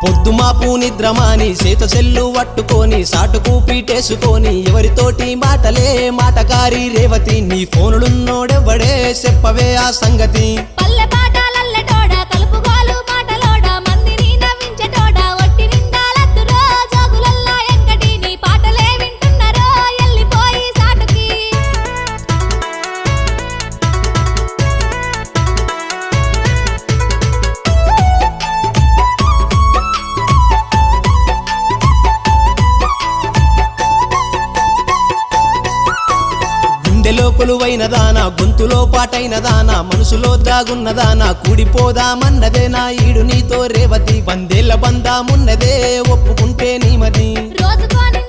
పొద్దుమాపు నిద్రమాని చేత సెల్లు పట్టుకొని సాటుకు పీటేసుకొని ఎవరితోటి మాటలే మాటకారి రేవతి నీ ఫోనులున్నోడెవ్వడే చెప్పవే ఆ సంగతి పల్లె పాటలల్లెటోడ కలుపుగోలు పాటలోడ మందిని నవ్వించెటోడ ఒట్టి నిండాలద్దురో జోగులల్లా ఎంకటి నీ పాటలే వింటున్నారో ఎల్లిపోయి సాటుకి గుండెలో కొలువైన దానా గొంతులో పాటైన దానా మనసులో దాగున్నదానా కూడిపోదామన్నదే నా ఈడు నీతో రేవతి 100 ఏళ్ల బంధామున్నదే ఒప్పుకుంటే నీమది రోజుకోని